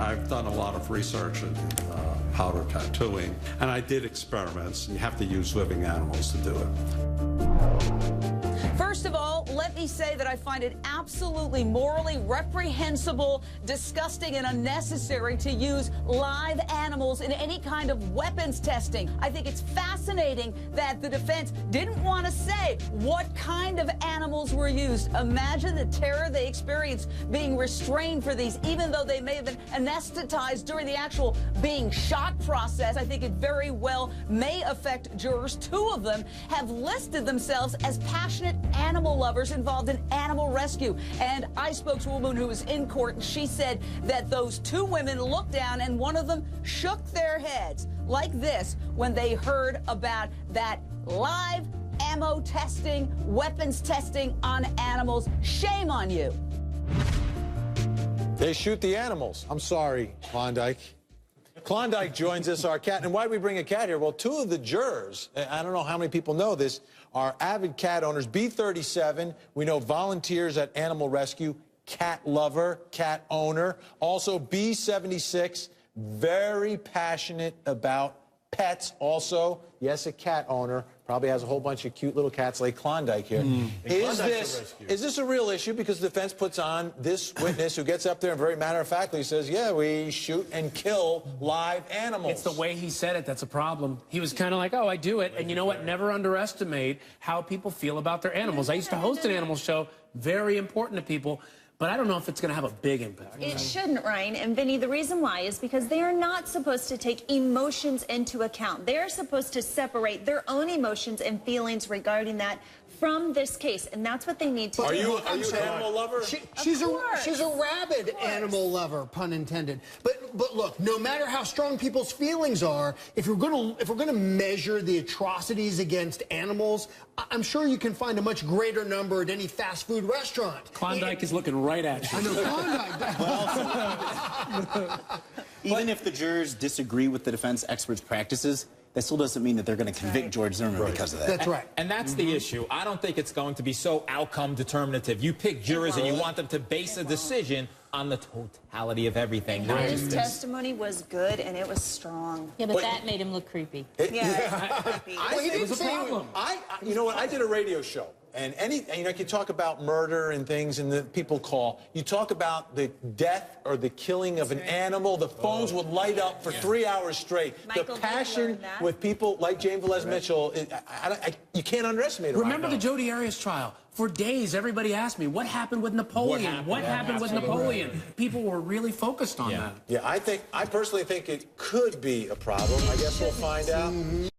I've done a lot of research in powder tattooing, and I did experiments. You have to use living animals to do it. First of all, let me say that I find it absolutely morally reprehensible, disgusting, and unnecessary to use live animals in any kind of weapons testing. I think it's fascinating that the defense didn't want to say what kind of animals were used. Imagine the terror they experienced being restrained for these, even though they may have been anesthetized during the actual being shot process. I think it very well may affect jurors. Two of them have listed themselves as passionate animal lovers involved in animal rescue. And I spoke to a woman who was in court, and she said that those two women looked down and one of them shook their heads like this when they heard about that live ammo testing, weapons testing on animals. Shame on you. They shoot the animals. I'm sorry, Klondike. Klondike joins us, our cat. And why do we bring a cat here? Well, two of the jurors, I don't know how many people know this, are avid cat owners. B37, we know volunteers at Animal Rescue, cat lover, cat owner. Also, B76, very passionate about pets. Also, yes, a cat owner. Probably has a whole bunch of cute little cats like Klondike here. Is this a real issue? Because the defense puts on this witness who gets up there and very matter-of-factly says, yeah, we shoot and kill live animals. It's the way he said it that's a problem. He was kind of like, oh, I do it. And you know what? Never underestimate how people feel about their animals. I used to host an animal show, very important to people. But I don't know if it's going to have a big impact. It shouldn't, Ryan. And Vinny, the reason why is because they are not supposed to take emotions into account. They are supposed to separate their own emotions and feelings regarding that from this case, and that's what they need to do. Are you an animal lover? She's a rabid animal lover, pun intended. But look, no matter how strong people's feelings are, if we're gonna measure the atrocities against animals, I'm sure you can find a much greater number at any fast food restaurant. Klondike is looking right at you. I know Klondike. Even if the jurors disagree with the defense experts' practices, that still doesn't mean that they're going to convict George Zimmerman because of that. That's right. And that's the issue. I don't think it's going to be so outcome determinative. You pick jurors and you want them to base a decision on the totality of everything. His testimony was good and it was strong. Yeah, but that made him look creepy. It was a problem. You know what? I did a radio show. And you can talk about murder and things, and the people call. You talk about the death or the killing of an animal, the phones would light up for 3 hours straight. Michael, the passion with people like James Velez-Mitchell, you can't underestimate it. Remember the Jodi Arias trial? For days, everybody asked me, what happened with Napoleon? What happened with Napoleon? People were really focused on that. Yeah, I personally think it could be a problem. I guess we'll find out.